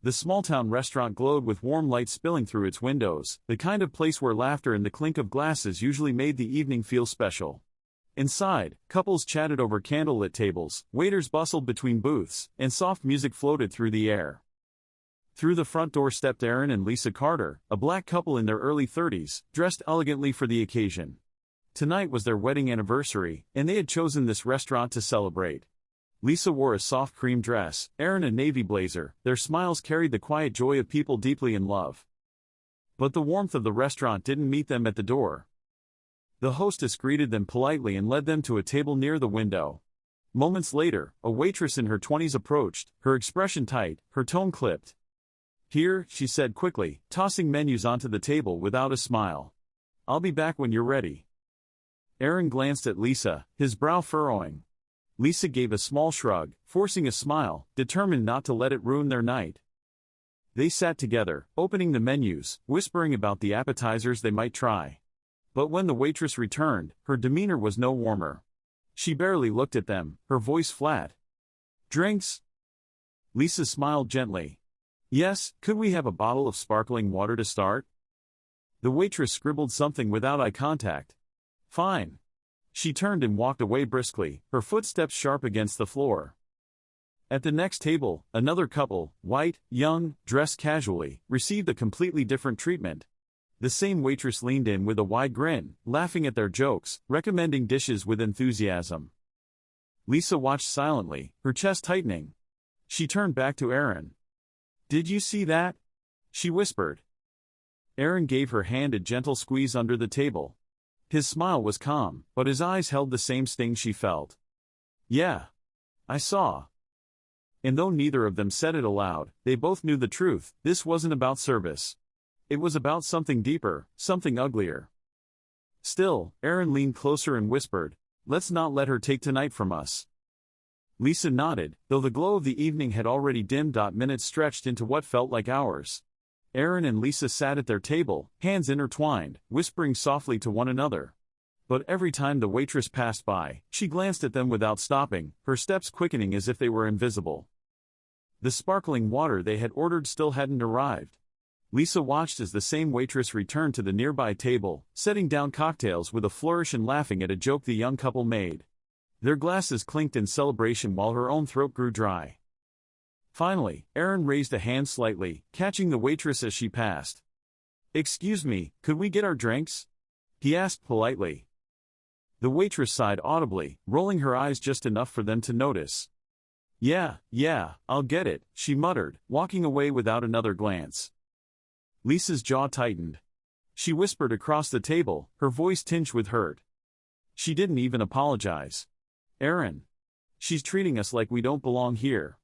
The small-town restaurant glowed with warm light spilling through its windows, the kind of place where laughter and the clink of glasses usually made the evening feel special. Inside, couples chatted over candlelit tables, waiters bustled between booths, and soft music floated through the air. Through the front door stepped Aaron and Lisa Carter, a black couple in their early 30s, dressed elegantly for the occasion. Tonight was their wedding anniversary, and they had chosen this restaurant to celebrate. Lisa wore a soft cream dress, Aaron a navy blazer. Their smiles carried the quiet joy of people deeply in love. But the warmth of the restaurant didn't meet them at the door. The hostess greeted them politely and led them to a table near the window. Moments later, a waitress in her 20s approached, her expression tight, her tone clipped. "Here," she said quickly, tossing menus onto the table without a smile. "I'll be back when you're ready." Aaron glanced at Lisa, his brow furrowing. Lisa gave a small shrug, forcing a smile, determined not to let it ruin their night. They sat together, opening the menus, whispering about the appetizers they might try. But when the waitress returned, her demeanor was no warmer. She barely looked at them, her voice flat. "Drinks?" Lisa smiled gently. "Yes, could we have a bottle of sparkling water to start?" The waitress scribbled something without eye contact. "Fine." She turned and walked away briskly, her footsteps sharp against the floor. At the next table, another couple, white, young, dressed casually, received a completely different treatment. The same waitress leaned in with a wide grin, laughing at their jokes, recommending dishes with enthusiasm. Lisa watched silently, her chest tightening. She turned back to Aaron. "Did you see that?" she whispered. Aaron gave her hand a gentle squeeze under the table. His smile was calm, but his eyes held the same sting she felt. "Yeah. I saw." And though neither of them said it aloud, they both knew the truth. This wasn't about service. It was about something deeper, something uglier. Still, Aaron leaned closer and whispered, "Let's not let her take tonight from us." Lisa nodded, though the glow of the evening had already dimmed. Minutes stretched into what felt like hours. Aaron and Lisa sat at their table, hands intertwined, whispering softly to one another. But every time the waitress passed by, she glanced at them without stopping, her steps quickening as if they were invisible. The sparkling water they had ordered still hadn't arrived. Lisa watched as the same waitress returned to the nearby table, setting down cocktails with a flourish and laughing at a joke the young couple made. Their glasses clinked in celebration while her own throat grew dry. Finally, Aaron raised a hand slightly, catching the waitress as she passed. "Excuse me, could we get our drinks?" he asked politely. The waitress sighed audibly, rolling her eyes just enough for them to notice. Yeah, I'll get it," she muttered, walking away without another glance. Lisa's jaw tightened. She whispered across the table, her voice tinged with hurt. She didn't even apologize. "Aaron. She's treating us like we don't belong here."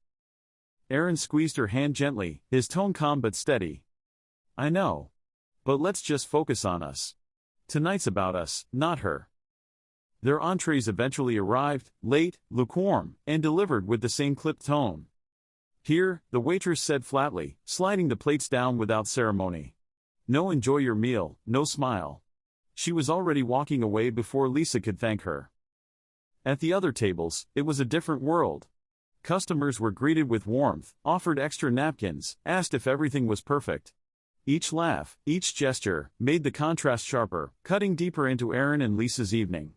Aaron squeezed her hand gently, his tone calm but steady. "I know. But let's just focus on us. Tonight's about us, not her." Their entrees eventually arrived, late, lukewarm, and delivered with the same clipped tone. "Here," the waitress said flatly, sliding the plates down without ceremony. "No enjoy your meal, no smile." She was already walking away before Lisa could thank her. At the other tables, it was a different world. Customers were greeted with warmth, offered extra napkins, asked if everything was perfect. Each laugh, each gesture, made the contrast sharper, cutting deeper into Aaron and Lisa's evening.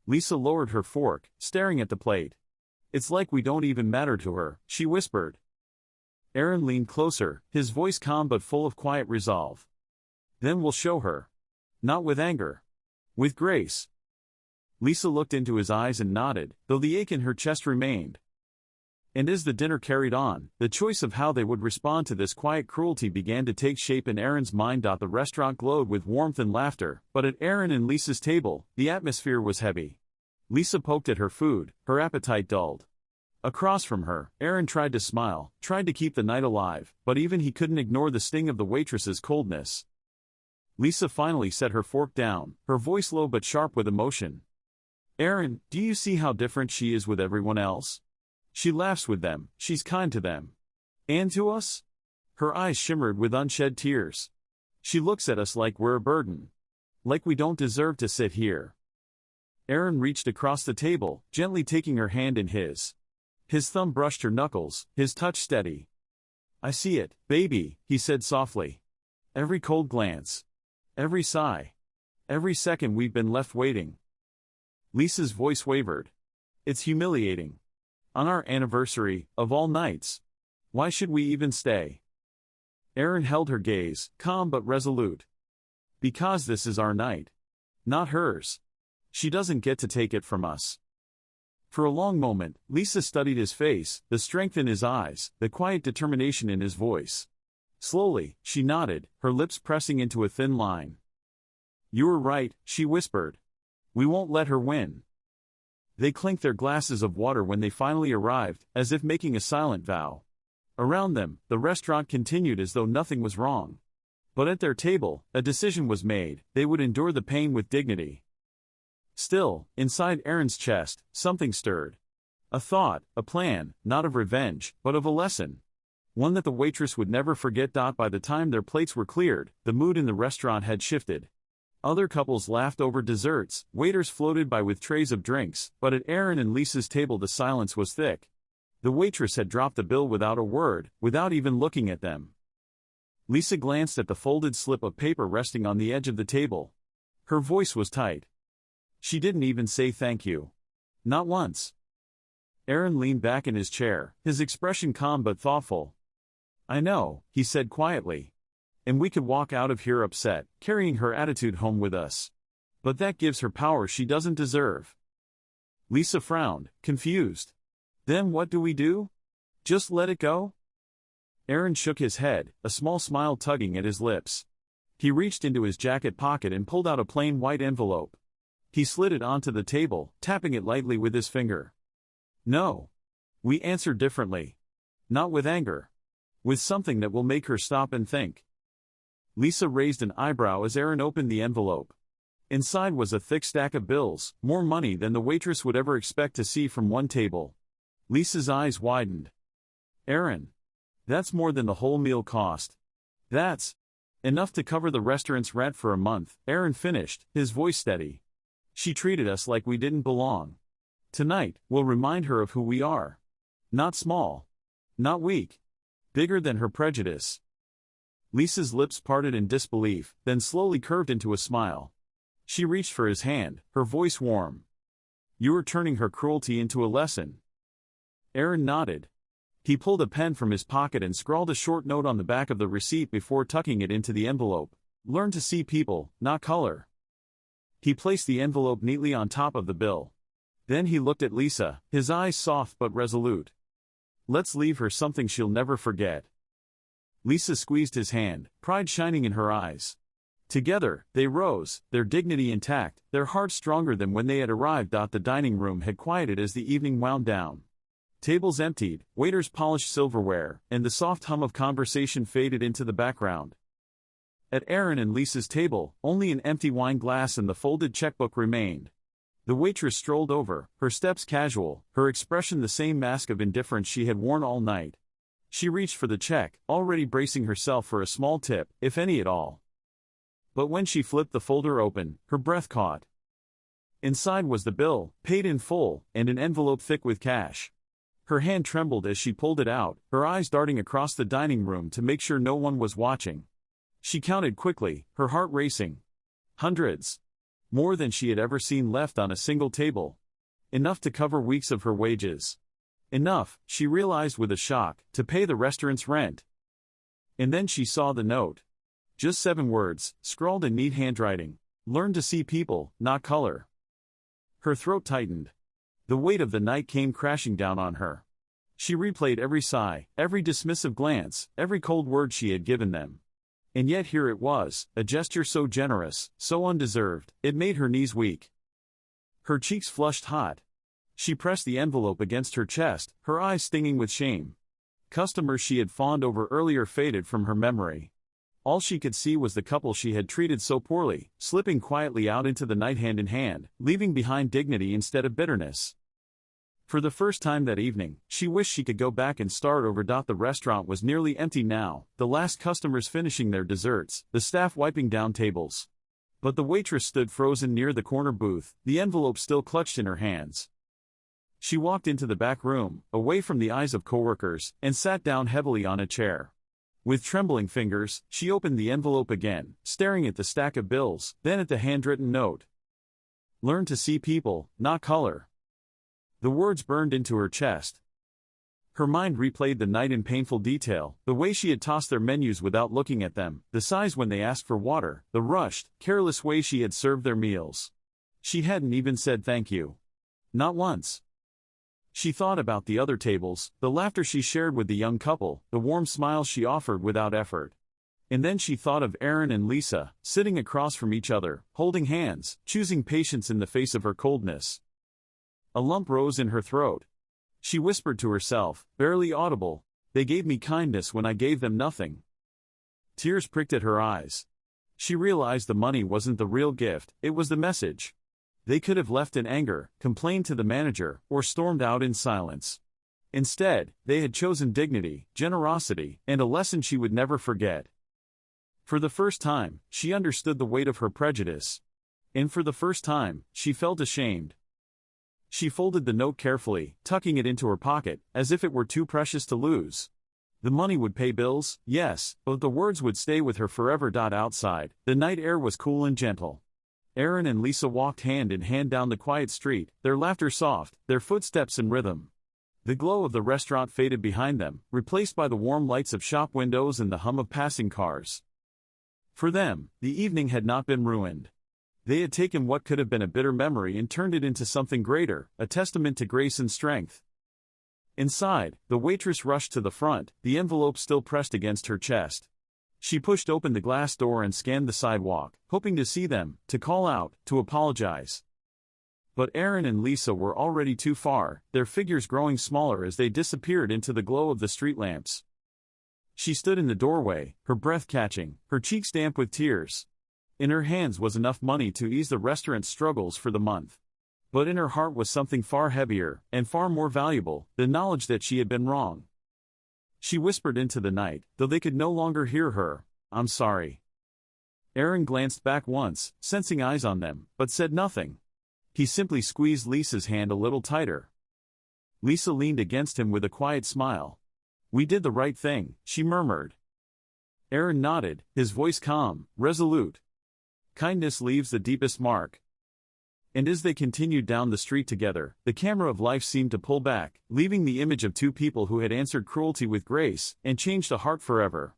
Lisa lowered her fork, staring at the plate. "It's like we don't even matter to her," she whispered. Aaron leaned closer, his voice calm but full of quiet resolve. "Then we'll show her. Not with anger. With grace." Lisa looked into his eyes and nodded, though the ache in her chest remained. And as the dinner carried on, the choice of how they would respond to this quiet cruelty began to take shape in Aaron's mind. The restaurant glowed with warmth and laughter, but at Aaron and Lisa's table, the atmosphere was heavy. Lisa poked at her food, her appetite dulled. Across from her, Aaron tried to smile, tried to keep the night alive, but even he couldn't ignore the sting of the waitress's coldness. Lisa finally set her fork down, her voice low but sharp with emotion. "Aaron, do you see how different she is with everyone else? She laughs with them, she's kind to them. And to us?" Her eyes shimmered with unshed tears. "She looks at us like we're a burden. Like we don't deserve to sit here." Aaron reached across the table, gently taking her hand in his. His thumb brushed her knuckles, his touch steady. I see it, baby, he said softly. Every cold glance. Every sigh. Every second we've been left waiting. Lisa's voice wavered. It's humiliating. On our anniversary, of all nights. Why should we even stay? Aaron held her gaze, calm but resolute. Because this is our night. Not hers. She doesn't get to take it from us. For a long moment, Lisa studied his face, the strength in his eyes, the quiet determination in his voice. Slowly, she nodded, her lips pressing into a thin line. You were right, she whispered. We won't let her win. They clinked their glasses of water when they finally arrived, as if making a silent vow. Around them, the restaurant continued as though nothing was wrong. But at their table, a decision was made, they would endure the pain with dignity. Still, inside Aaron's chest, something stirred. A thought, a plan, not of revenge, but of a lesson. One that the waitress would never forget. By the time their plates were cleared, the mood in the restaurant had shifted. Other couples laughed over desserts, waiters floated by with trays of drinks, but at Aaron and Lisa's table the silence was thick. The waitress had dropped the bill without a word, without even looking at them. Lisa glanced at the folded slip of paper resting on the edge of the table. Her voice was tight. She didn't even say thank you. Not once. Aaron leaned back in his chair, his expression calm but thoughtful. I know, he said quietly. And we could walk out of here upset, carrying her attitude home with us. But that gives her power she doesn't deserve. Lisa frowned, confused. Then what do we do? Just let it go? Aaron shook his head, a small smile tugging at his lips. He reached into his jacket pocket and pulled out a plain white envelope. He slid it onto the table, tapping it lightly with his finger. No. We answer differently. Not with anger. With something that will make her stop and think. Lisa raised an eyebrow as Aaron opened the envelope. Inside was a thick stack of bills, more money than the waitress would ever expect to see from one table. Lisa's eyes widened. Aaron. That's more than the whole meal cost. That's enough to cover the restaurant's rent for a month, Aaron finished, his voice steady. She treated us like we didn't belong. Tonight, we'll remind her of who we are. Not small. Not weak. Bigger than her prejudice. Lisa's lips parted in disbelief, then slowly curved into a smile. She reached for his hand, her voice warm. You were turning her cruelty into a lesson. Aaron nodded. He pulled a pen from his pocket and scrawled a short note on the back of the receipt before tucking it into the envelope. Learn to see people, not color. He placed the envelope neatly on top of the bill. Then he looked at Lisa, his eyes soft but resolute. Let's leave her something she'll never forget. Lisa squeezed his hand, pride shining in her eyes. Together, they rose, their dignity intact, their hearts stronger than when they had arrived. The dining room had quieted as the evening wound down. Tables emptied, waiters polished silverware, and the soft hum of conversation faded into the background. At Aaron and Lisa's table, only an empty wine glass and the folded checkbook remained. The waitress strolled over, her steps casual, her expression the same mask of indifference she had worn all night. She reached for the check, already bracing herself for a small tip, if any at all. But when she flipped the folder open, her breath caught. Inside was the bill, paid in full, and an envelope thick with cash. Her hand trembled as she pulled it out, her eyes darting across the dining room to make sure no one was watching. She counted quickly, her heart racing. Hundreds. More than she had ever seen left on a single table. Enough to cover weeks of her wages. Enough, she realized with a shock, to pay the restaurant's rent. And then she saw the note. Just 7 words, scrawled in neat handwriting. Learn to see people, not color. Her throat tightened. The weight of the night came crashing down on her. She replayed every sigh, every dismissive glance, every cold word she had given them. And yet here it was, a gesture so generous, so undeserved, it made her knees weak. Her cheeks flushed hot. She pressed the envelope against her chest, her eyes stinging with shame. Customers she had fawned over earlier faded from her memory. All she could see was the couple she had treated so poorly, slipping quietly out into the night hand in hand, leaving behind dignity instead of bitterness. For the first time that evening, she wished she could go back and start over. The restaurant was nearly empty now, the last customers finishing their desserts, the staff wiping down tables. But the waitress stood frozen near the corner booth, the envelope still clutched in her hands. She walked into the back room, away from the eyes of coworkers, and sat down heavily on a chair. With trembling fingers, she opened the envelope again, staring at the stack of bills, then at the handwritten note. Learn to see people, not color. The words burned into her chest. Her mind replayed the night in painful detail, the way she had tossed their menus without looking at them, the sighs when they asked for water, the rushed, careless way she had served their meals. She hadn't even said thank you. Not once. She thought about the other tables, the laughter she shared with the young couple, the warm smiles she offered without effort. And then she thought of Aaron and Lisa, sitting across from each other, holding hands, choosing patience in the face of her coldness. A lump rose in her throat. She whispered to herself, barely audible, "They gave me kindness when I gave them nothing." Tears pricked at her eyes. She realized the money wasn't the real gift, it was the message. They could have left in anger, complained to the manager, or stormed out in silence. Instead, they had chosen dignity, generosity, and a lesson she would never forget. For the first time, she understood the weight of her prejudice. And for the first time, she felt ashamed. She folded the note carefully, tucking it into her pocket, as if it were too precious to lose. The money would pay bills, yes, but the words would stay with her forever. Outside, the night air was cool and gentle. Aaron and Lisa walked hand in hand down the quiet street, their laughter soft, their footsteps in rhythm. The glow of the restaurant faded behind them, replaced by the warm lights of shop windows and the hum of passing cars. For them, the evening had not been ruined. They had taken what could have been a bitter memory and turned it into something greater, a testament to grace and strength. Inside, the waitress rushed to the front, the envelope still pressed against her chest. She pushed open the glass door and scanned the sidewalk, hoping to see them, to call out, to apologize. But Aaron and Lisa were already too far, their figures growing smaller as they disappeared into the glow of the street lamps. She stood in the doorway, her breath catching, her cheeks damp with tears. In her hands was enough money to ease the restaurant's struggles for the month. But in her heart was something far heavier, and far more valuable, the knowledge that she had been wrong. She whispered into the night, though they could no longer hear her, "I'm sorry." Aaron glanced back once, sensing eyes on them, but said nothing. He simply squeezed Lisa's hand a little tighter. Lisa leaned against him with a quiet smile. "We did the right thing," she murmured. Aaron nodded, his voice calm, resolute. Kindness leaves the deepest mark. And as they continued down the street together, the camera of life seemed to pull back, leaving the image of two people who had answered cruelty with grace, and changed a heart forever.